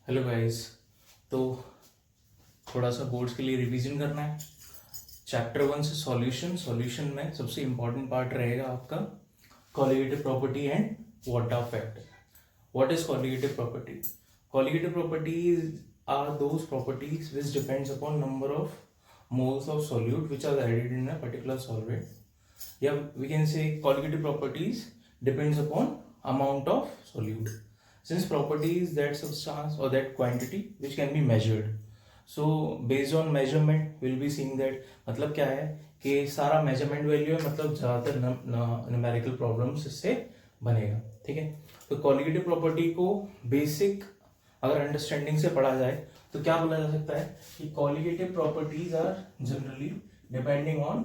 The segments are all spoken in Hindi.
Hello guys. तो थोड़ा सा बोर्ड्स के लिए रिवीजन करना है। चैप्टर 1 से सॉल्यूशन में सबसे इंपॉर्टेंट पार्ट रहेगा आपका colligative property and van't factor. What is colligative property? Colligative properties are those properties which depends upon number of moles of solute which are added in a particular solvent. Yeah, we can say colligative properties depends upon amount of solute. Since property is that substance or that quantity which can be measured. So based on measurement we'll be seeing that मतलब क्या है कि सारा measurement value है, मतलब ज़्यादातर numerical problems इससे बनेगा। ठीक है, तो colligative property को basic अगर अंडरस्टैंडिंग से पढ़ा जाए तो क्या बोला जा सकता है कि colligative properties are generally depending on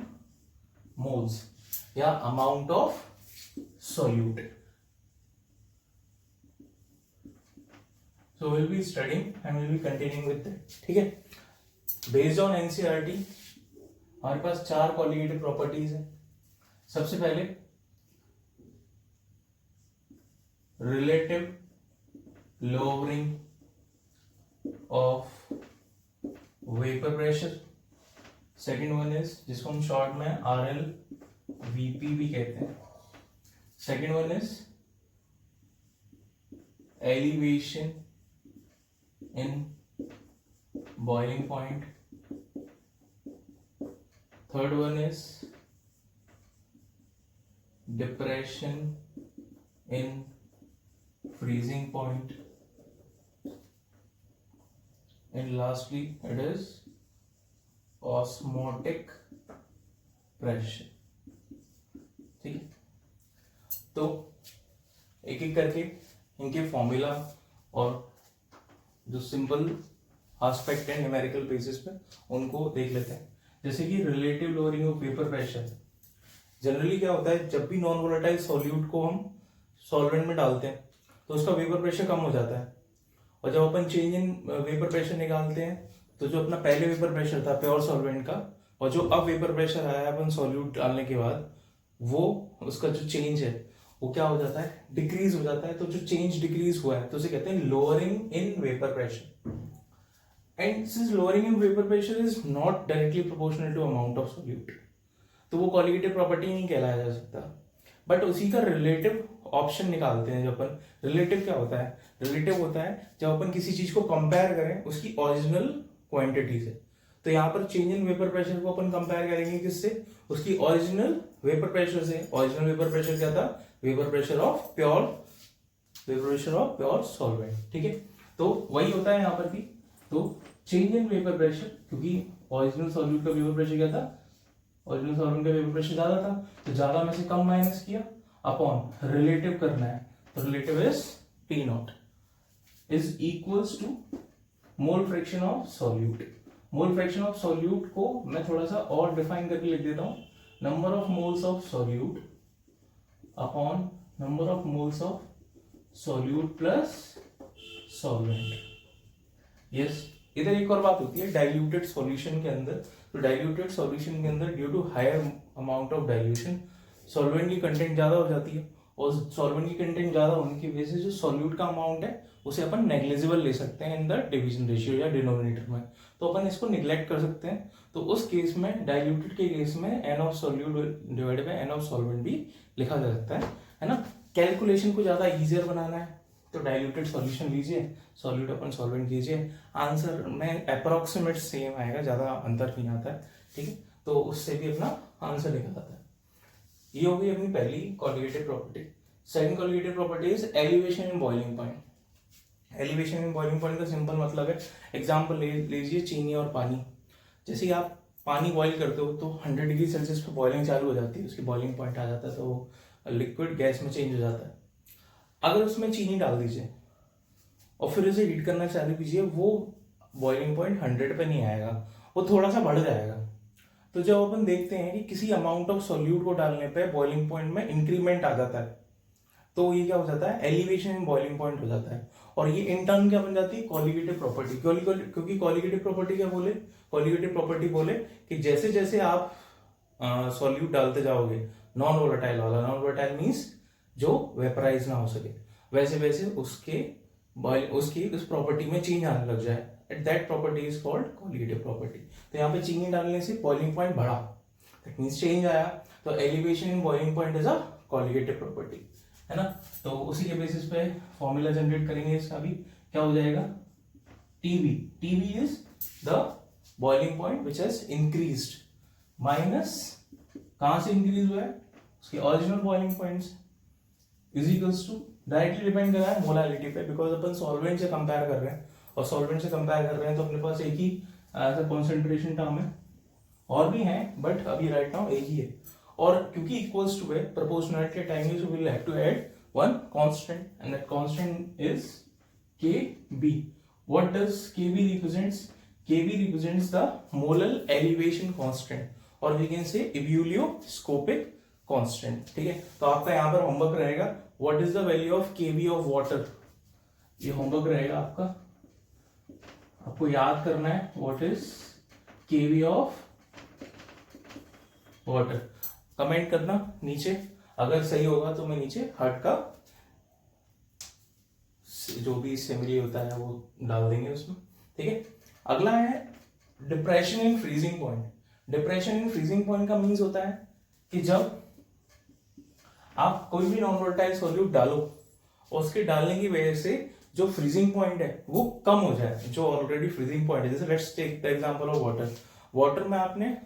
moles या amount of solute. So will be studying and will be continuing with that. ठीक है, बेस्ड ऑन एनसीईआरटी हमारे पास 4 कॉलिगेटिव प्रॉपर्टीज है। सबसे पहले relative lowering of vapor pressure, second one is जिसको हम शॉर्ट में RL VP भी कहते हैं। second one is elevation in boiling point, third one is depression in freezing point, and lastly it is osmotic pressure। ठीक है, तो एक एक करके इनके फॉर्मूला और जो सिंपल एस्पेक्ट है न्यूमेरिकल बेसिस पे उनको देख लेते हैं। जैसे कि relative lowering of vapour pressure. Generally क्या होता है, जब भी नॉन वोलेटाइल सॉल्यूट को हम सॉल्वेंट में डालते हैं तो उसका वेपर प्रेशर कम हो जाता है, और जब अपन चेंज इन वेपर प्रेशर निकालते हैं तो जो अपना पहले वेपर प्रेशर था प्योर सॉल्वेंट का और जो अब वेपर प्रेशर आया अपन सॉल्यूट डालने के बाद, वो उसका जो चेंज है वो क्या हो जाता है, डिक्रीज हो जाता है। तो जो चेंज डिक्रीज हुआ है तो उसे कहते हैं lowering in vapour pressure. And since lowering in vapour pressure is not directly proportional to amount of solute, तो वो कॉलिगेटिव प्रॉपर्टी नहीं कहलाया जा सकता। बट उसी का रिलेटिव ऑप्शन निकालते हैं। जब अपन रिलेटिव क्या होता है, रिलेटिव होता है जब अपन किसी चीज को कंपेयर करें उसकी ओरिजिनल क्वांटिटी से। तो यहाँ पर चेंज इन वेपर प्रेशर को अपन कंपेयर करेंगे किससे, उसकी ओरिजिनल वेपर प्रेशर से। ओरिजिनल वेपर प्रेशर क्या था, vapour pressure of pure solvent. ठीक है, तो वही होता है यहाँ पर भी। तो चेंज इन वेपर प्रेशर, क्योंकि ओरिजिनल सॉल्यूट का वेपर प्रेशर क्या था, ओरिजिनल सॉल्वेंट का वेपर प्रेशर ज्यादा था, तो ज्यादा में से कम माइनस किया अपॉन रिलेटिव करना है, तो relative is P nought is equals to mole fraction of solute. Mole fraction of solute को मैं थोड़ा सा और डिफाइन करके लिख देता हूं, number of moles of solute upon number of moles of solute plus solvent. Yes, इधर एक और बात होती है डाइल्यूटेड सॉल्यूशन के अंदर। तो डाइल्यूटेड सॉल्यूशन के अंदर due to higher amount of dilution solvent की कंटेंट ज्यादा हो जाती है, और सॉल्वेंट की कंटेंट ज्यादा होने की वजह से जो सॉल्यूट का अमाउंट है उसे अपन नेग्लिजिबल ले सकते हैं इन द डिवीजन रेशियो या डिनोमिनेटर में। तो अपन इसको निग्लेक्ट कर सकते हैं। तो उस केस में, डाइल्यूटेड के केस में, n of solute divided by n of solvent भी लिखा जा सकता है ना। कैलकुलेशन को ज्यादा इजियर बनाना है तो डाइल्यूटेड सॉल्यूशन लीजिए, सॉल्यूट अपन सॉल्वेंट कीजिए, आंसर में अप्रोक्सीमेट सेम आएगा, ज्यादा अंतर नहीं आता है। ठीक है, तो उससे भी अपना आंसर निकल आता है। ये हो गई अपनी पहली colligative property. Second colligative property is elevation in boiling point. Elevation in boiling point का सिंपल मतलब है, एग्जांपल लीजिए चीनी और पानी। जैसे ही आप पानी बॉईल करते हो तो 100 डिग्री सेल्सियस पे बॉइलिंग चालू हो जाती है, उसकी बॉइलिंग पॉइंट आ जाता है, तो लिक्विड गैस में चेंज हो जाता है। अगर उसमें चीनी डाल दीजिए और फिर उसे हीट करना चालू कीजिए, वो बॉइलिंग पॉइंट 100 पे नहीं आएगा, वो थोड़ा सा बढ़ जाएगा। तो जब अपन देखते हैं कि किसी अमाउंट ऑफ सॉल्यूट को डालने पे बॉइलिंग पॉइंट में इंक्रीमेंट आ जाता है, तो ये क्या हो जाता है, एलिवेशन इन बॉइलिंग पॉइंट हो जाता है। और ये इन टर्न क्या बन जाती है, कॉलिगेटिव प्रॉपर्टी। क्योंकि कॉलिगेटिव प्रॉपर्टी क्या बोले, कॉलिगेटिव प्रॉपर्टी बोले कि जैसे जैसे आप सॉल्यूट डालते जाओगे, नॉन वोलेटाइल वाला, नॉन वोलेटाइल मीन्स जो वेपराइज ना हो सके, वैसे वैसे उसके उसकी उस प्रॉपर्टी में चेंज आने लग जाए, at that property is called colligative property. तो यहाँ पे चीनी डालने से बॉइलिंग पॉइंट बढ़ा, दैट मींस चेंज आया, तो elevation in boiling point is a colligative property, है ना। तो उसी के बेसिस पे फॉर्मूला जनरेट करेंगे इसका भी, क्या हो जाएगा, TB, TB is the boiling point which has increased minus, कहां से इंक्रीज हुआ है, उसके original boiling points, is equals to, directly depend कर रहा है मोलालिटी पे, बिकॉज अपन सॉल्वेंट से कंपेयर कर रहे हैं, और सॉल्वेंट से कंपेयर कर रहे हैं तो अपने पास एक ही ऐसा कॉन्सेंट्रेशन टर्म है, और भी हैं बट अभी राइट नाउ एक ही है, और क्योंकि इक्वल्स टू है proportionality time, so we will have to add one constant, and that constant is Kb. What does Kb represents? Kb represents the molar elevation constant, or we can say ebullioscopic constant, ठीक है। तो आपका यहाँ पर होमवर्क रहेगा, what is the value of Kb of water, ये होमवर्क रहेगा आपका, आपको याद करना है what is Kb of water। Comment करना नीचे, अगर सही होगा तो मैं नीचे हार्ट का जो भी सिमिली होता है वो डाल देंगे उसमें, ठीक है। अगला है depression in freezing point. Depression in freezing point का मीन्स होता है कि जब आप कोई भी नॉन वोलेटाइल सॉल्यूट डालो, उसके डालने की वजह से जो फ्रीजिंग पॉइंट है वो कम हो जाए, जो ऑलरेडी फ्रीजिंग पॉइंट है। जैसे let's take the example of water, water में आपने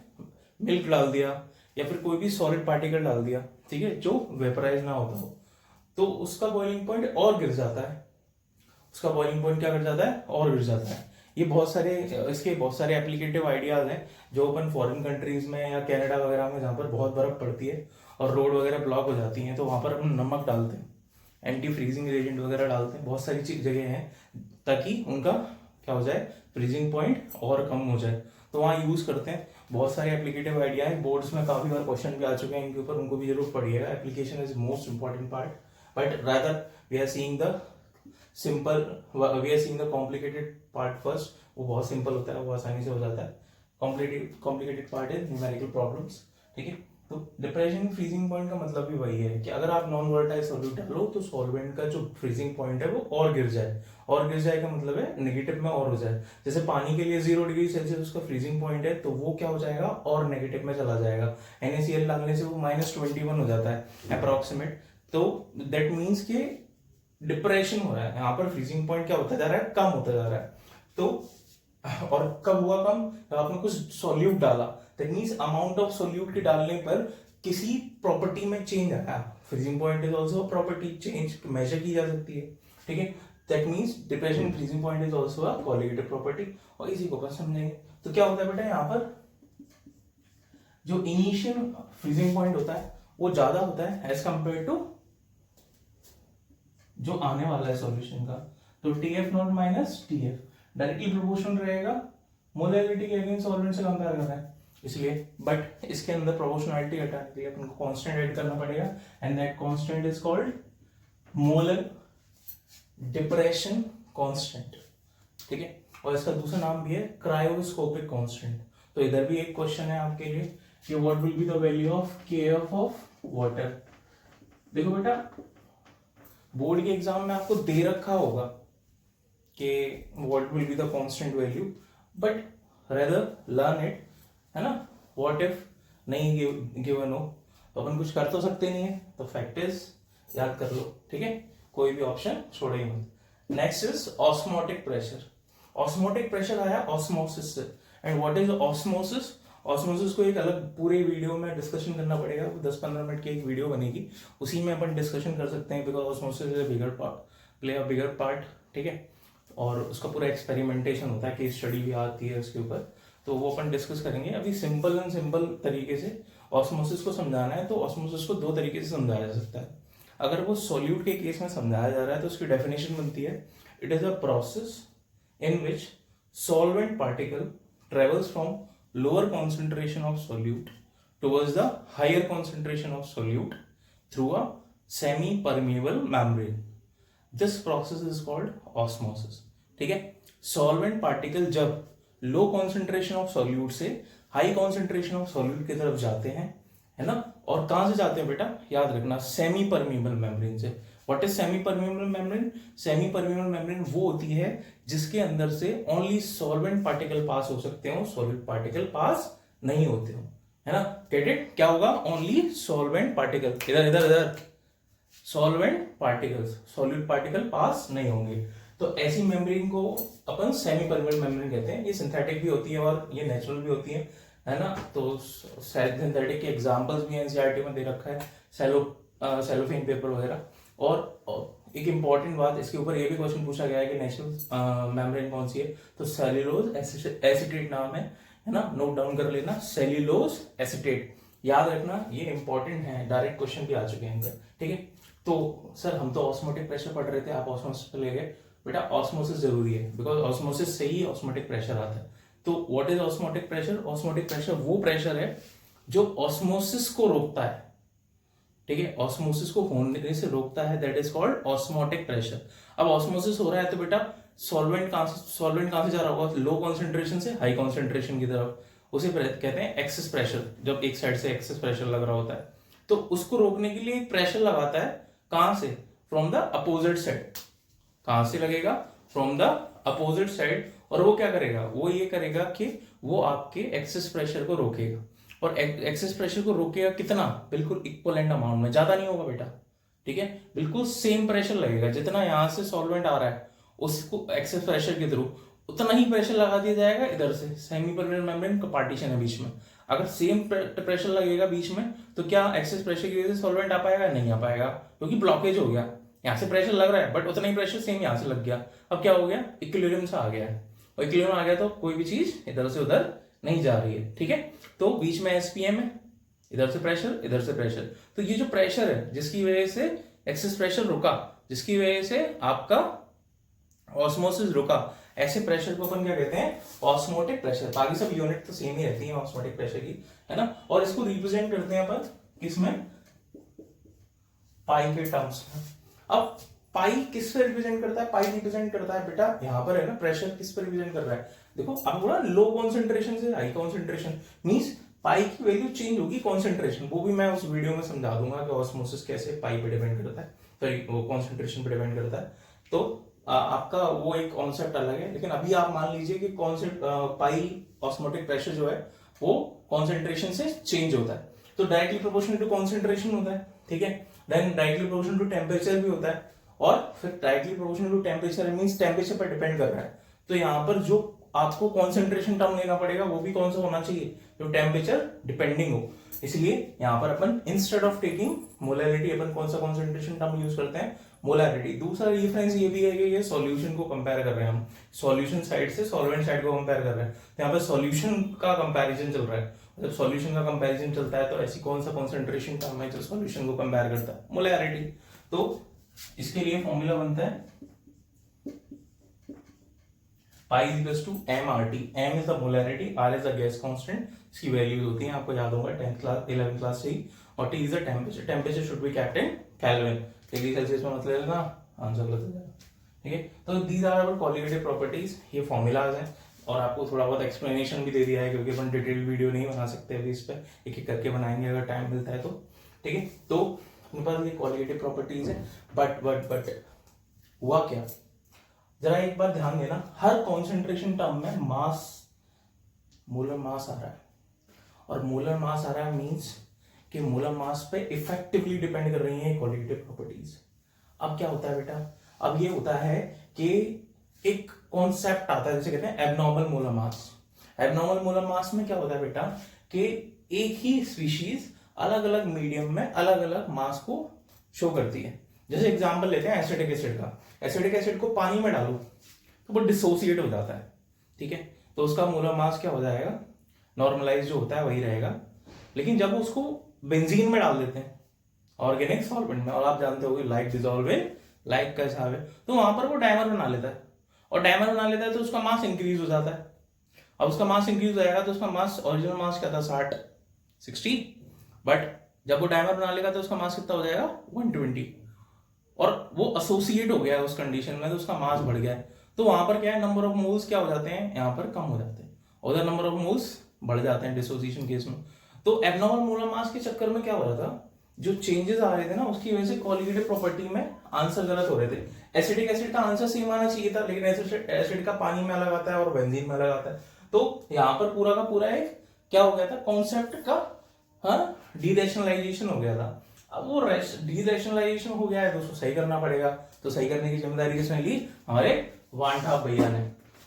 मिल्क डाल दिया या फिर कोई भी सॉलिड पार्टिकल डाल दिया, ठीक है, जो वेपराइज ना होता हो, तो उसका बॉइलिंग पॉइंट और गिर जाता है, उसका बॉइलिंग पॉइंट क्या कर जाता है, और गिर जाता है। ये बहुत सारे इसके बहुत सारे एप्लीकेटिव आइडियाज हैं जो अपन फॉरेन कंट्रीज में या कनाडा वगैरह में, जहाँ पर बहुत बर्फ पड़ती है और रोड वगैरह ब्लॉक हो जाती हैं, तो वहां पर अपन नमक डालते हैं, एंटी फ्रीजिंग एजेंट वगैरह डालते हैं, बहुत सारी जगह हैं ताकि उनका क्या हो जाए, फ्रीजिंग पॉइंट और कम हो जाए, तो वहाँ यूज करते हैं। बहुत सारे एप्लीकेटिव आइडिया है, बोर्ड्स में काफी बार क्वेश्चन भी आ चुके हैं इनके ऊपर, उनको भी जरूर पढ़िएगा। Application is most important part, but rather we are seeing the simple, we are seeing the complicated part first. वो बहुत सिंपल होता है, वो आसानी से हो जाता है। Complicated part is numerical problems, ठीक है। तो डिप्रेशन फ्रीजिंग पॉइंट का मतलब भी वही है कि अगर आप नॉन वोलेटाइल सॉल्यूट डालो तो सॉल्वेंट का जो फ्रीजिंग पॉइंट है वो और गिर जाए, और गिर जाए का मतलब है नेगेटिव में और हो जाए। जैसे पानी के लिए 0 डिग्री सेल्सियस उसका फ्रीजिंग पॉइंट है, तो वो क्या हो जाएगा, और नेगेटिव में चला जाएगा। NaCl डालने से वो -21 हो जाता है अप्रोक्सीमेट, तो दैट मीन्स कि डिप्रेशन हो रहा है, यहाँ पर फ्रीजिंग पॉइंट क्या होता जा रहा है, कम होता जा रहा है। तो और कब हुआ कम, तो आपने कुछ सॉल्यूट डाला, that means amount of solute के डालने पर किसी प्रॉपर्टी में चेंज आया। Freezing point is also a property, change measure की जा सकती है, ठीक है। That means depression freezing point is also a colligative property, और इसी को अपन समझेंगे। तो क्या होता है बेटा, यहाँ पर जो इनिशियल फ्रीजिंग पॉइंट होता है वो ज्यादा होता है एज कंपेयर टू जो आने वाला है सॉल्यूशन का। तो TF nought minus TF directly proportional रहेगा, मोलैलिटी के अगेंस्ट सॉल्वेंट से कंपेयर कर रहा है इसलिए, बट इसके अंदर प्रोपोर्शनलिटी हटाने के लिए अपन को कांस्टेंट ऐड करना पड़ेगा, and that constant is called molar depression constant, ठीक है। और इसका दूसरा नाम भी है क्रायोस्कोपिक कांस्टेंट। तो इधर भी एक क्वेश्चन है आपके लिए कि what will be the value of KF of water. देखो बेटा, बोर्ड के एग्जाम में आपको दे रखा होगा कि what will be the constant value, but rather learn it, है ना। व्हाट इफ नहीं गिवन हो तो अपन कुछ कर तो सकते नहीं है, तो फैक्टर्स याद कर लो, ठीक है, कोई भी ऑप्शन छोड़े मत। Next is osmotic pressure. Osmotic pressure आया ऑस्मोसिस से, and what is osmosis. Osmosis को एक अलग पूरे वीडियो में डिस्कशन करना पड़ेगा, 10-15 मिनट की एक वीडियो बनेगी, उसी में अपन डिस्कशन कर सकते हैं, because osmosis is a bigger part, play a bigger part, ठीक है। और उसका पूरा एक्सपेरिमेंटेशन होता है, केस स्टडी भी आती है उसके ऊपर, तो वो अपन डिस्कस करेंगे। अभी सिंपल तरीके से ऑस्मोसिस को समझाना है, तो ऑस्मोसिस को 2 तरीके से समझाया जा सकता है। अगर वो सॉल्यूट के केस में समझाया जा रहा है तो उसकी डेफिनेशन बनती है, it is a process in which solvent particle travels from lower concentration of solute towards the higher concentration of solute through a semi-permeable membrane. This process is called osmosis. ठीक है, सॉल्वेंट पार्टिकल जब लो कॉन्सेंट्रेशन ऑफ सॉल्यूट से हाई कॉन्सेंट्रेशन ऑफ सॉल्यूट की तरफ जाते हैं, है ना, और कहां से जाते हैं बेटा, याद रखना, सेमी परमेबल मेम्ब्रेन से। What is semi permeable membrane? Semi permeable membrane वो होती है जिसके अंदर से ओनली सॉल्वेंट पार्टिकल पास हो सकते हो, सॉलिड पार्टिकल पास नहीं होते हो, है ना? Get it? क्या होगा? ओनली सॉल्वेंट पार्टिकल, इधर इधर इधर, solvent particles, solid particle pass नहीं होंगे। तो ऐसी मेम्ब्रेन को अपन सेमी परमेबल मेम्ब्रेन कहते हैं। ये सिंथेटिक भी होती है और ये नेचुरल भी होती है ना? तो सिंथेटिक के एग्जांपल्स भी एनसीईआरटी में दे रखा है, सेलोफेन पेपर वगैरह। और एक इंपॉर्टेंट बात, इसके ऊपर ये भी क्वेश्चन पूछा गया है कि नेचुरल मेम्ब्रेन कौन सी है, तो सेल्यूलोज एसीटेट नाम है ना? नोट डाउन कर लेना, सेल्यूलोज एसीटेट, याद रखना, ये इंपॉर्टेंट है, डायरेक्ट क्वेश्चन भी आ चुके हैं इनका, ठीक है? तो सर हम तो ऑस्मोटिक प्रेशर पढ़ रहे थे, आप ऑस्मोसिस पे ले गए। बेटा ऑस्मोसिस जरूरी है, बिकॉज ऑस्मोसिस से ही ऑस्मोटिक प्रेशर आता है। तो what is osmotic pressure? Osmotic pressure वो प्रेशर है जो ऑस्मोसिस को रोकता है, ठीक है? ऑस्मोसिस को होने से रोकता है, that is called osmotic pressure. अब ऑस्मोसिस हो रहा है तो बेटा सॉल्वेंट कहां से जा रहा होगा? लो कॉन्सेंट्रेशन से हाई कॉन्सेंट्रेशन की तरफ, उसे कहते हैं एक्सेस प्रेशर। जब एक साइड से एक्सेस प्रेशर लग रहा होता है तो उसको रोकने के लिए एक प्रेशर लगाता है, कहां से? From the opposite side. कहां से लगेगा? From the opposite side. और वो क्या करेगा? वो ये करेगा कि वो आपके एक्सेस प्रेशर को रोकेगा। और एक्सेस प्रेशर को रोकेगा कितना? बिल्कुल इक्वलेंट अमाउंट में, ज्यादा नहीं होगा बेटा, ठीक है? बिल्कुल सेम प्रेशर लगेगा, जितना यहां से सॉल्वेंट आ रहा है उसको एक्सेस प्रेशर के थ्रू उतना ही प्रेशर लगा दिया जाएगा इधर से। सेमी परमेबल मेम्ब्रेन का पार्टीशन है बीच में, अगर सेम प्रेशर लगेगा बीच में तो क्या एक्सेस प्रेशर की वजह से सॉल्वेंट आ पाएगा? नहीं आ पाएगा, क्योंकि ब्लॉकेज हो गया। यहाँ से प्रेशर लग रहा है बट उतना ही प्रेशर सेम यहाँ से लग गया। अब क्या हो गया? इक्विलिब्रियम से आ गया है, और इक्विलिब्रियम आ गया तो कोई भी चीज इधर से उधर नहीं जा रही है, ठीक है? तो बीच में एसपीएम है, इधर से प्रेशर, इधर से प्रेशर। तो ये जो प्रेशर है जिसकी वजह से एक्सेस प्रेशर रुका, जिसकी वजह से आपका ऑस्मोसिस रुका, ऐसे प्रेशर को अपन क्या कहते हैं? Osmotic pressure. बाकी सब यूनिट तो सेम ही रहती है ऑस्मोटिक प्रेशर की, है ना? और इसको रिप्रेजेंट करते हैं अपन किसमें? पाई के टर्म्स में। अब पाई किस पे रिप्रेजेंट करता है? पाई रिप्रेजेंट करता है बेटा, यहां पर है ना, प्रेशर किस पे रिप्रेजेंट कर रहा है? देखो अब बोला लो कॉन्सेंट्रेशन से हाई कॉन्सेंट्रेशन, मींस पाई की वैल्यू चेंज होगी कॉन्सेंट्रेशन। वो भी मैं उस वीडियो में समझा दूंगा कि ऑस्मोसिस कैसे पाई पे डिपेंड करता है, सॉरी वो कॉन्सेंट्रेशन पे डिपेंड करता है। तो आपका वो एक कॉन्सेप्ट अलग है, लेकिन अभी आप मान लीजिए कि कॉन्सेप्ट पाई ऑस्मोटिक प्रेशर जो है वो कॉन्सेंट्रेशन से चेंज होता है, तो डायरेक्टली प्रोपोर्शनल टू कॉन्सेंट्रेशन होता है, ठीक है? Then directly proportional to temperature भी होता है, और फिर directly proportional to temperature means temperature पर डिपेंड कर रहा है। तो यहाँ पर जो आपको कॉन्सेंट्रेशन टर्म लेना पड़ेगा वो भी कौन सा होना चाहिए? जो टेम्परेचर डिपेंडिंग हो। इसलिए यहाँ पर अपन इंस्टेड ऑफ टेकिंग मोलैरिटी अपन कौन सा कॉन्सेंट्रेशन टर्म यूज करते हैं? मोलैरिटी। दूसरा रेफरेंस ये भी है कि ये सॉल्यूशन को कंपेयर कर रहे हैं हम, सॉल्यूशन साइड से सॉल्वेंट साइड को कंपेयर कर रहे हैं, तो यहाँ पर सॉल्यूशन का कंपैरिजन चल रहा है। जब सॉल्यूशन का कंपैरिजन चलता है तो ऐसी कौन सा कॉन्सेंट्रेशन टर्म है जो सॉल्यूशन को कंपेयर करता है? मोलैरिटी। तो इसके लिए फॉर्मूला बनता है pi is equals to mRT. M is the molarity, R is the gas constant. इसकी वैल्यूज होती हैं, आपको याद होगा 10th क्लास 11th क्लास से ही। और T is the temperature. Temperature should be kept in Kelvin. Degree Celsius में मतलब लेना, आंसर गलत हो जाएगा, ठीक है? तो these are our qualitative properties, ये फॉर्मूलाज हैं, और आपको थोड़ा बहुत एक्सप्लेनेशन भी दे दिया है, क्योंकि अपन डिटेल वीडियो नहीं बना सकते अभी इस पर, एक एक करके बनाएंगे अगर टाइम मिलता है तो, ठीक है? तो उनके पास ये क्वालिटेटिव प्रॉपर्टीज है। बट हुआ क्या, जरा एक बार ध्यान देना, हर कॉन्सेंट्रेशन टर्म में मास, मोलर मास आ रहा है, और मोलर मास आ रहा है मींस कि मोलर मास पे इफेक्टिवली डिपेंड कर रही हैं क्वालिटेटिव प्रॉपर्टीज। अब क्या होता है बेटा? अब ये होता है कि एक कॉन्सेप्ट आता है जिसे कहते हैं abnormal molar mass. Abnormal molar mass में क्या होता है बेटा कि एक ही स्पीशीज अलग अलग मीडियम में अलग अलग मास को शो करती है। जैसे एग्जांपल लेते हैं एसिटिक एसिड का। एसिडिक एसिड को पानी में डालो तो वो डिसोसिएट हो जाता है, ठीक है? तो उसका मोलर मास क्या हो जाएगा? नॉर्मलाइज जो होता है वही रहेगा। लेकिन जब उसको बेंजीन में डाल देते हैं, ऑर्गेनिक सॉल्वेंट में, और आप जानते होंगे लाइक डिसॉल्व इन लाइक का हिसाब है, तो वहां पर वो डायमर बना लेता है, और डायमर बना लेता है तो उसका मास इंक्रीज हो जाता है। अब उसका मास इंक्रीज हो जाएगा तो उसका मास, ओरिजिनल मास क्या था? 60, बट जब वो डायमर बना लेगा तो उसका मास कितना हो जाएगा? 120, और वो एसोसिएट हो गया है उस कंडीशन में, तो उसका मास बढ़ गया है। तो वहां पर क्या है? नंबर ऑफ मोल्स क्या हो जाते हैं? यहाँ पर कम हो जाते हैं, उधर नंबर ऑफ मोल्स बढ़ जाते हैं डिसोसिएशन केस में। तो एबनॉर्मल मोलर मास के चक्कर में क्या हो रहा था जो चेंजेस आ रहे थे ना उसकी वजह से कोलिगेटिव प्रॉपर्टी में आंसर गलत हो रहे थे। एसिडिक एसिड का आंसर सेम आना चाहिए था, लेकिन एसिड का पानी में अलग आता है और बेंजीन में अलग आता है। तो यहाँ पर पूरा का पूरा एक क्या हो गया था, कॉन्सेप्ट का हाँ डीरेशनलाइजेशन हो गया था। अब वो डीरेशनलाइजेशन हो गया है तो उसको सही करना पड़ेगा। तो सही करने की जिम्मेदारी किसने ली, हमारे वांटा भैया ने।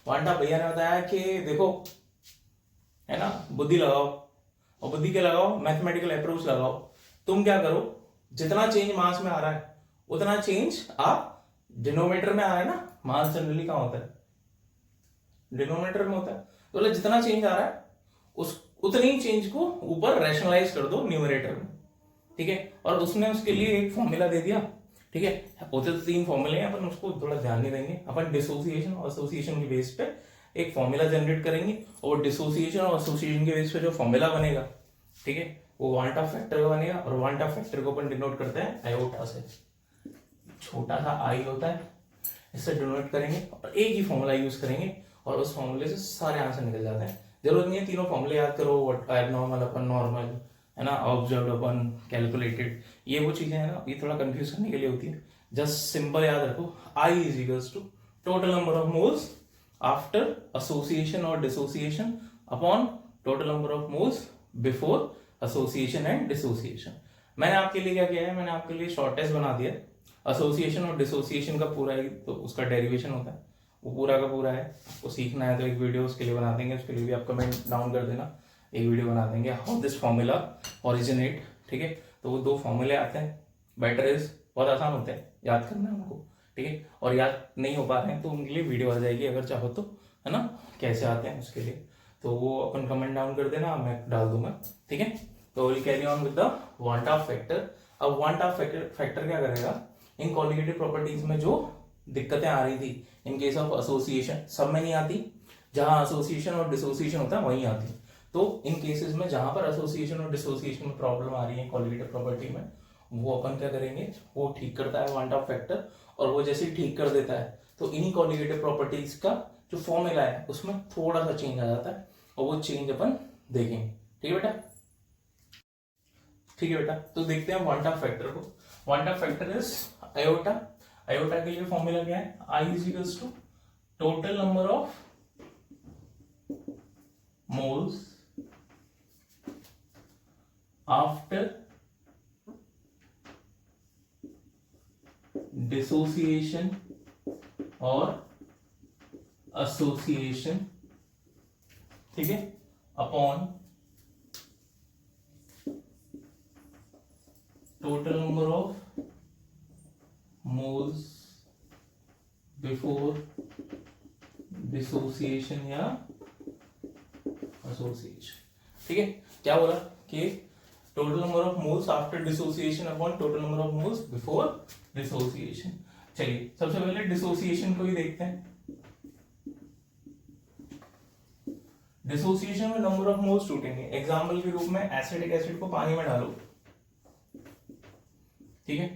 वांटा भैया ने बताया कि देखो है ना, बुद्धि लगाओ, और बुद्धि के लगाओ, मैथमेटिकल अप्रोच लगाओ। तुम क्या करो, जितना चेंज मास में आ रहा है उतना चेंज आप डिनोमीटर में आ रहा है ना, मास जनरली कहाँ होता है, डिनोमीटर में होता है। तो मतलब जितना चेंज आ रहा है उस उतनी चेंज को ऊपर रैशनलाइज कर दो न्यूमरेटर में, ठीक है। और उसने उसके लिए एक फॉर्मूला दे दिया, ठीक है। होते तो 3 फॉर्मूले हैं, अपन उसको थोड़ा ध्यान नहीं देंगे। अपन डिसोसिएशन और एसोसिएशन के बेस पे एक फॉर्मूला जनरेट करेंगे, और डिसोसिएशन और एसोसिएशन के बेस पे जो फॉर्मूला बनेगा, ठीक है, वो वांटा फैक्टर का बनेगा। और वांटा फैक्टर को अपन डिनोट करते हैं आयोटा से, छोटा सा आई होता है, इससे डिनोट करेंगे और एक ही फॉर्मूला यूज करेंगे, और उस फॉर्मूले से सारे आंसर निकल जाते हैं। जरूरत नहीं है तीनों फॉर्मूले याद करो, एबनॉर्मल अपन नॉर्मल, है ना, ऑब्जर्व्ड अपन कैलकुलेटेड, ये वो चीजें है ना, ये थोड़ा कंफ्यूज करने के लिए होती है। जस्ट सिंपल याद रखो, i is equals to total number of moles after association और dissociation upon total number of moles before association and dissociation. मैंने आपके लिए क्या किया है, मैंने आपके लिए शॉर्टेस्ट बना दिया। एसोसिएशन और डिसोसिएशन का पूरा ही तो उसका डेरिवेशन होता है, वो पूरा का पूरा है। उसको सीखना है तो एक वीडियो उसके लिए बना देंगे, उसके लिए भी आप कमेंट डाउन कर देना, एक वीडियो बना देंगे हाउ दिस फॉर्मूला ओरिजिनेट, ठीक है। तो वो 2 फॉर्मूले आते हैं, बेटर इज, बहुत आसान होते हैं, याद करना है उनको, ठीक है। और याद नहीं हो पा रहे हैं तो उनके लिए वीडियो आ जाएगी अगर चाहो तो, है ना, कैसे आते हैं उसके लिए। तो वो अपन कमेंट डाउन कर देना, मैं डाल दूंगा, ठीक है। तो will carry on with the van't factor. अब वांटा फैक्टर क्या करेगा, इन कोलिगेटिव प्रॉपर्टीज में जो दिक्कतें आ रही थी इन केस ऑफ एसोसिएशन, सब में नहीं आती, जहां एसोसिएशन और डिसोसिएशन होता है वहीं आती। तो इन केसेस में जहां पर एसोसिएशन और डिसोसिएशन में प्रॉब्लम आ रही है कोलिगेटिव प्रॉपर्टी में, वो अपन क्या करेंगे, वो ठीक करता है वांटा फैक्टर। और वो जैसे ही ठीक कर देता है तो इन्हीं कोलिगेटिव प्रॉपर्टीज का जो फॉर्मूला है उसमें थोड़ा सा चेंज आ जाता है, और वो चेंज अपन देखेंगे, ठीक है बेटा, ठीक है बेटा। तो देखते हैं वांटा फैक्टर को। Van't factor is iota. Iota के लिए फॉर्मूला क्या है, i is equals to total number of moles after dissociation और एसोसिएशन, ठीक है, upon total number of moles before dissociation या एसोसिएशन, ठीक है। क्या बोला कि total number of moles after dissociation upon total number of moles before dissociation. चलिए सबसे पहले डिसोसिएशन को ही देखते हैं। डिसोसिएशन में नंबर ऑफ मोल्स टूटेंगे। एग्जाम्पल के रूप में एसिडिक एसिड को पानी में डालो, ठीक है,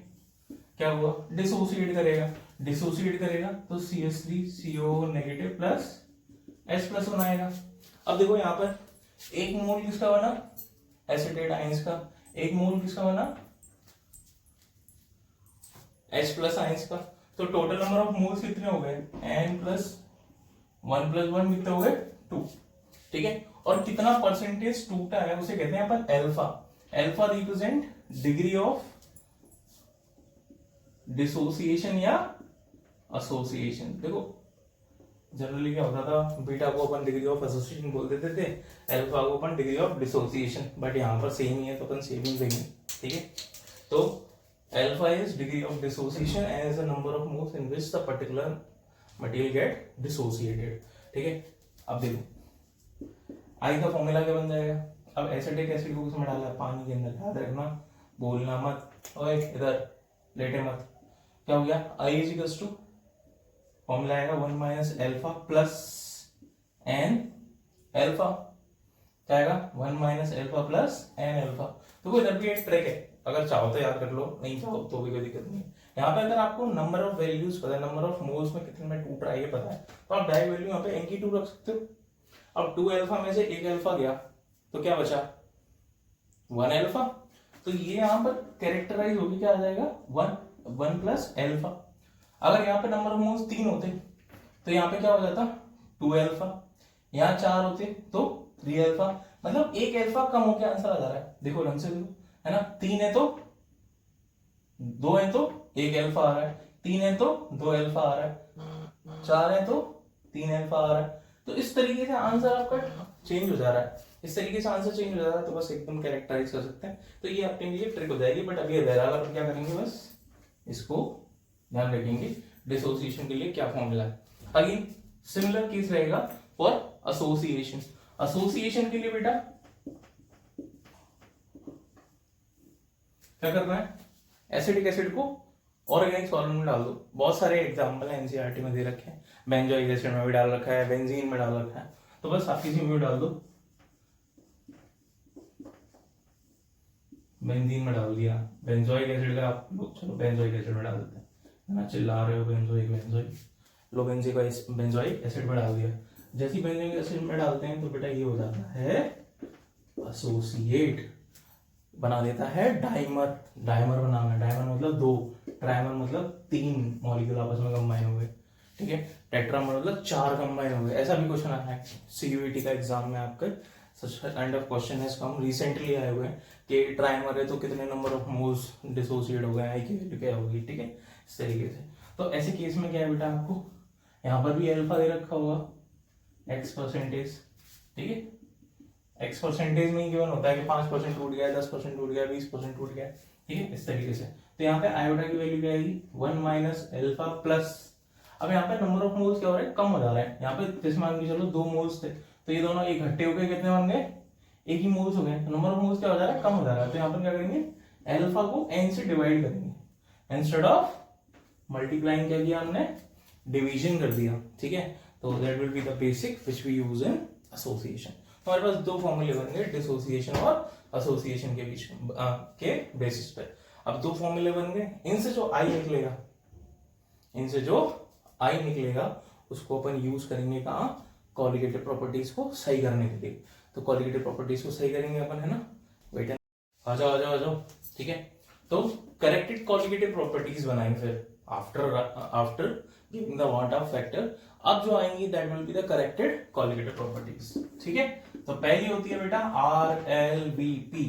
क्या हुआ, डिसोसिएट करेगा, डिसोसिएट करेगा तो CH3CO negative plus H plus बनाएगा। अब देखो यहाँ पर एक मोल किसका बना, एसिटेट आयंस का, एक मोल किसका बना, H प्लस आयंस का। तो टोटल नंबर ऑफ मोल्स कितने हो गए, N प्लस 1 प्लस 1 कितने हो गए, 2, ठीक है। और कितना परसेंटेज टूटा है उसे कहते हैं अपन alpha. Alpha represent degree of dissociation या एसोसिएशन। देखो जनरली क्या होता था, बीटा को अपन डिग्री ऑफ एसोसिएशन बोल देते थे, अल्फा को अपन डिग्री ऑफ डिसोसिएशन, बट यहाँ पर सेम ही है तो अपन सेम ही देंगे, ठीक है। तो alpha is degree of dissociation as the number of moles in which the particular material get dissociated, ठीक है। अब देखो आई का फॉर्मूला क्या बन जाएगा, अब एसिटिक एसिड को उसमें डाला पानी के अंदर, याद रखना, बोलना मत, ओए इधर लेटे मत। क्या हो गया, I is equals to formula आएगा 1 minus alpha plus n alpha, क्या आएगा 1 minus alpha plus n alpha. तो कोई इधर भी एक ट्रिक है, अगर चाहो तो याद कर लो, नहीं चाहो तो भी कोई दिक्कत नहीं है। यहाँ पे अगर आपको नंबर ऑफ वैल्यूज पता है, नंबर ऑफ मोल्स में कितने में टूट रहा है ये पता है, तो आप डायरेक्ट वैल्यू यहाँ पे एन की 2 रख सकते हो। अब 2 एल्फा में से 1 एल्फा गया तो क्या बचा 1 एल्फा, तो ये यहाँ पर कैरेक्टराइज होगी क्या आ जाएगा 1 प्लस एल्फा। अगर यहाँ पे नंबर ऑफ मोल्स 3 होते तो यहाँ पे क्या हो जाता 2 अल्फा, यहाँ 4 होते तो 3 अल्फा, मतलब एक अल्फा कम होकर आंसर आ जा रहा है। देखो ढंग से देखो, है ना, 3 है तो 2 है तो 1 अल्फा आ रहा है, 3 है तो 2 अल्फा आ रहा है, 4 है तो 3 अल्फा आ रहा है। तो इस तरीके से आंसर आपका चेंज हो जा रहा है, इस तरीके से आंसर चेंज हो जा रहा है, तो बस एकदम कैरेक्टराइज कर सकते हैं। तो ये अपने लिए ट्रिक हो जाएगी। बट अभी वेरागर क्या करेंगे, बस इसको ध्यान रखेंगे डिसोसिएशन के लिए क्या फॉर्मूला है। अगेन सिमिलर केस रहेगा फॉर एसोसिएशन। एसोसिएशन के लिए बेटा क्या करना है, एसिडिक एसिड को ऑर्गेनिक सॉल्वेंट में डाल दो। बहुत सारे एग्जांपल है एनसीईआरटी में दे रखे हैं, बेंजोइक एसिड में भी डाल रखा है, बेंजीन में डाल रखा है, तो बस आप किसी में भी डाल दो। बेंजीन में डाल दिया, बेंजोइक एसिड का आप लोग चलो बेंजोइक एसिड में डाल देते हैं, है ना, चिल्ला रहे हो बेंजोइक बेंजोइक, लो बेंजोइक एसिड में डाल दिया। जैसे बेंजोइक एसिड में डालते हैं तो बेटा ये हो जाता है एसोसिएट, बना देता है डाइमर। डाइमर बनाना है, डाइमर मतलब 2, ट्राइमर मतलब 3 मॉलिक्यूल आपस में कंबाइन हो गए, ठीक है। टेट्रामर मतलब 4 कंबाइन हो गए। ऐसा भी क्वेश्चन आया है सीयूईटी का एग्जाम में आपका, such kind of question has come recently आए हुए हैं कि ट्राइमर है तो कितने नंबर ऑफ मोल्स डिसोसिएट हो गए, आई की वैल्यू क्या होगी, ठीक है, इस तरीके से। तो ऐसे केस में क्या है बेटा, आपको यहाँ पर भी अल्फा दे रखा होगा एक्स परसेंटेज, ठीक है। एक्स परसेंटेज में ही गिवन होता है कि 5% टूट गया, 10% टूट गया, 20% टूट गया, ठीक है, इस तरीके से। तो यहाँ पे आयोडा की वैल्यू क्या आएगी 1 माइनस एल्फा प्लस, अब यहाँ पे नंबर ऑफ मोल्स क्या हो रहा है, कम हो जा रहा है। यहाँ पे जैसे मान के चलो 2 मोल्स थे तो ये दोनों इकट्ठे हो गए, कितने बन गए, एक ही मोल्स हो गए, नंबर ऑफ मोल्स क्या हो जा रहा है, कम हो जा रहा है। तो यहाँ पर क्या करेंगे, एल्फा को एन से डिवाइड करेंगे, इंस्टेड ऑफ मल्टीप्लाइंग क्या किया हमने, डिवीजन कर दिया, ठीक है। तो that will be the basic which we use in association. तो हमारे पास 2 फॉर्मूले बनेंगे डिसोसिएशन और एसोसिएशन के बीच के बेसिस पे। अब 2 फॉर्मूले बन गए, इनसे जो आई निकलेगा, इनसे जो आई निकलेगा उसको अपन यूज करेंगे कहाँ, कॉलिगेटिव प्रॉपर्टीज को सही करने के लिए। तो कॉलिगेटिव प्रॉपर्टीज को सही करेंगे अपन, है ना, वेट आ जाओ आ जाओ आ जाओ, ठीक है। तो करेक्टेड कॉलिगेटिव प्रॉपर्टीज बनाएंगे फिर after giving the what of factor. अब जो आएंगी that will be the corrected colligative properties, ठीक है। तो पहली होती है बेटा RLVP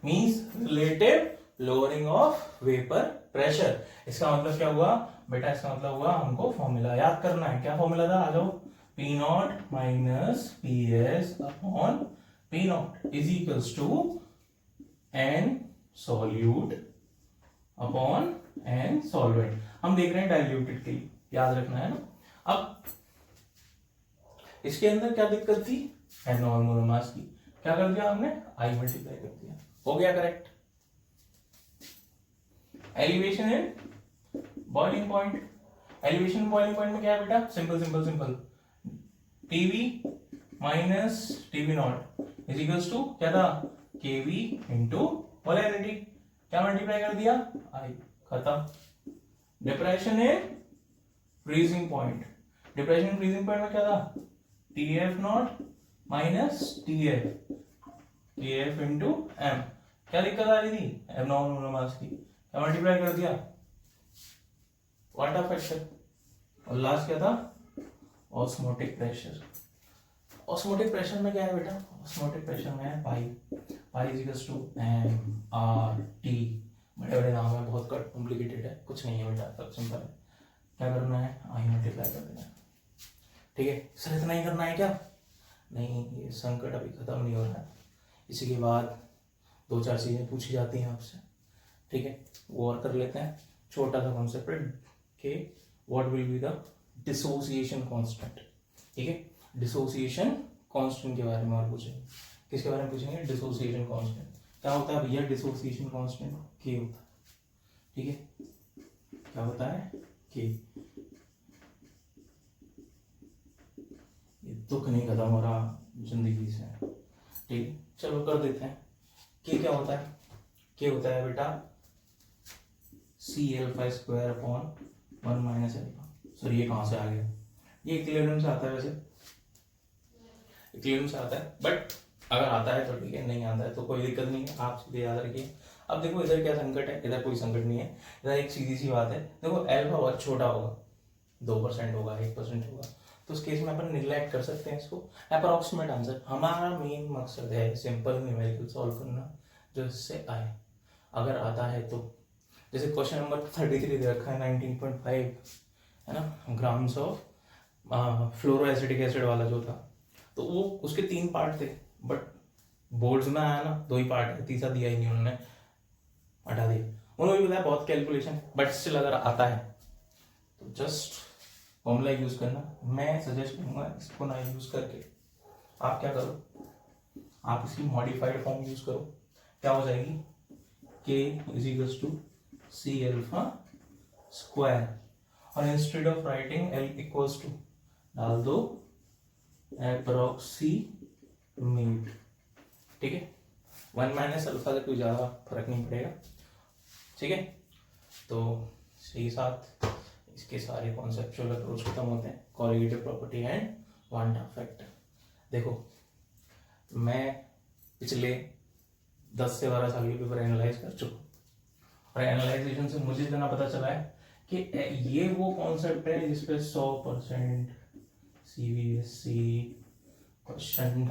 means relative lowering of vapour pressure. इसका मतलब क्या हुआ बेटा, इसका मतलब हुआ हमको फॉर्मूला याद करना है। क्या फॉर्मूला था, आ जाओ, P0 minus PS upon P0 is equals to N solute upon N solvent. हम देख रहे हैं डाइल्यूटेड के लिए, याद रखना है ना। अब इसके अंदर क्या दिक्कत थी, नॉर्मल मोनोमर्स की, क्या कर दिया हमने, आई मल्टीप्लाई कर दिया, हो गया correct. Elevation in boiling point, elevation boiling point में क्या है बेटा, simple simple simple, TB minus TB nought is equals to क्या था, केवी इंटू मोलैरिटी, क्या मल्टीप्लाई कर दिया, आई, खत्म। Depression in freezing point, depression in freezing point में क्या था, TF nought minus TF, TF into M, क्या दिक्कत आ रही थी, एब्नॉर्मल मोनोमर्स की, क्या मल्टीप्लाई कर दिया, व्हाट ऑफ फैक्टर, और लास्ट क्या था, ऑस्मोटिक प्रेशर। ऑस्मोटिक प्रेशर में क्या है बेटा, ऑस्मोटिक प्रेशर में है pi, pi is equals to MRT, बड़े बड़े नाम है, बहुत कॉम्प्लिकेटेड है, कुछ नहीं है बेटा, सब सिंपल है। क्या करना है, आई मल्टीप्लाई कर देना है, ठीक है। सर इतना ही करना है क्या, नहीं, ये संकट अभी खत्म नहीं हो रहा है, इसी के बाद 2-4 चीजें पूछी जाती हैं आपसे, ठीक है, वो और कर लेते हैं। छोटा सा कॉन्सेप्ट है कि what will be the dissociation constant, ठीक है। डिसोसिएशन कांस्टेंट के बारे में और पूछेंगे, किसके बारे में पूछेंगे, डिसोसिएशन कांस्टेंट। क्या होता है भैया डिसोसिएशन कांस्टेंट, के होता है, ठीक है, क्या होता है, के। ये दुख नहीं खत्म हो रहा जिंदगी से, ठीक है, चलो कर देते हैं। के क्या होता है, के होता है बेटा C α square upon 1 minus alpha. Sir ये कहां से आ गया, ये इक्विलिब्रियम से आता है, वैसे इक्विलिब्रियम से आता है, बट अगर आता है तो ठीक है, नहीं आता है तो कोई दिक्कत नहीं है, आप सीधे याद रखिए अब देखो इधर क्या संकट है, इधर कोई संकट नहीं है, इधर एक सीधी सी बात है। देखो अल्फा बहुत छोटा होगा, 2% होगा, 1% होगा, तो उस केस में अपन निगलेक्ट कर सकते हैं इसको। अप्रॉक्सीमेट आंसर, हमारा मेन मकसद है सिंपल न्यूमेरिकल सॉल्व करना जो इससे आए, अगर आता है तो। जैसे क्वेश्चन नंबर 33 दे रखा है 19.5 है ना ग्राम्स ऑफ फ्लोरोएसिटिक एसिड वाला जो था, तो वो उसके 3 पार्ट थे, बट बोर्ड्स में आया ना 2 ही पार्ट है, तीसरा दिया ही नहीं उन्होंने, हटा दिया। उन्होंने भी बताया बहुत कैलकुलेशन, बट स्टिल अगर आता है तो जस्ट फॉर्मूला यूज करना। मैं सजेस्ट करूंगा इसको ना यूज करके आप क्या करो, आप इसकी मॉडिफाइड फॉर्म यूज करो। क्या हो जाएगी, k is equals to C alpha square, और instead of writing l equals to डाल दो अप्रोक्सीमेट, ठीक है। 1 माइनस अल्फा से कोई ज़्यादा फर्क नहीं पड़ेगा, ठीक है। तो सही साथ इसके सारे कॉन्सेप्चुअल अप्रोच खत्म होते हैं, colligative property and quantum factor. देखो मैं पिछले 10 से 12 साल के पेपर एनालाइज कर चुका हूँ, और एनालाइजेशन से मुझे इतना पता चला है कि ये वो कॉन्सेप्ट है जिसपे 100% CBSE क्वेश्चन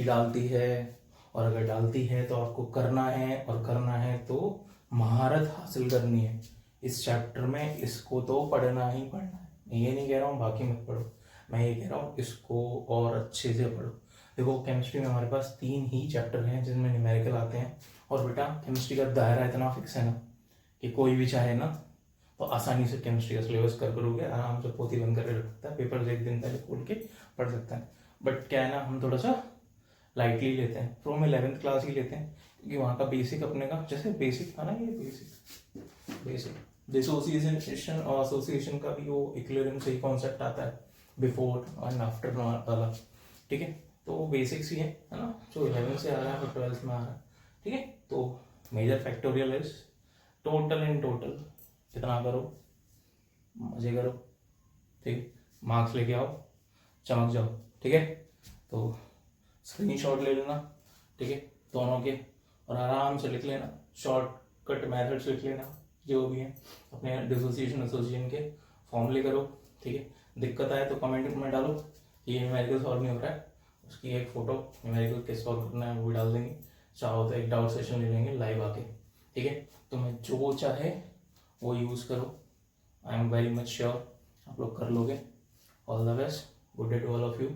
डालती है, और अगर डालती है तो आपको करना है, और करना है तो महारत हासिल करनी है इस चैप्टर में, इसको तो पढ़ना ही पढ़ना है। मैं ये नहीं कह रहा हूँ बाकी मत पढ़ो, मैं ये कह रहा हूँ इसको और अच्छे से पढ़ो। देखो केमिस्ट्री में हमारे पास 3 ही चैप्टर हैं जिसमें न्यूमेरिकल आते हैं, और बेटा केमिस्ट्री का दायरा इतना फिक्स है ना कि कोई भी चाहे ना तो आसानी से केमिस्ट्री का सिलेबस कर करोगे, आराम से पोथी बंद करके रख सकता है, पेपर से 1 दिन पहले खोल के पढ़ सकता है। बट क्या है ना, हम थोड़ा सा लाइटली लेते हैं, फ्रॉम 11th क्लास ही लेते हैं, क्योंकि वहाँ का बेसिक अपने का जैसे बेसिक था ना, ये बेसिक डिसोसिएशन और एसोसिएशन का भी वो इक्विलिब्रियम से ही कॉन्सेप्ट आता है, बिफोर एंड आफ्टर वाला, ठीक है। तो वो बेसिक्स ही है ना, जो 11th से आ रहा है और 12th में आ रहा है, ठीक है। तो major factorial is total and total, कितना करो मजे करो, ठीक, मार्क्स लेके आओ, चमक जाओ, ठीक है। तो स्क्रीनशॉट ले लेना, ठीक है, दोनों के, और आराम से लिख लेना, शॉर्टकट मेथड्स लिख लेना जो भी है, अपने डिसोसिएशन एसोसिएशन के फॉर्मूले करो, ठीक है। दिक्कत आए तो कमेंट में डालो कि ये न्यूमेरिकल सॉल्व नहीं हो रहा है, उसकी एक फोटो न्यूमेरिकल कैसे सॉल्व करना है वो भी डाल देंगे, चाहो तो एक डाउट सेशन ले लेंगे लाइव आके, ठीक है। तो मैं जो चाहे वो यूज़ करो, I am very much sure आप लोग कर लोगे। All the best, good day to all of you.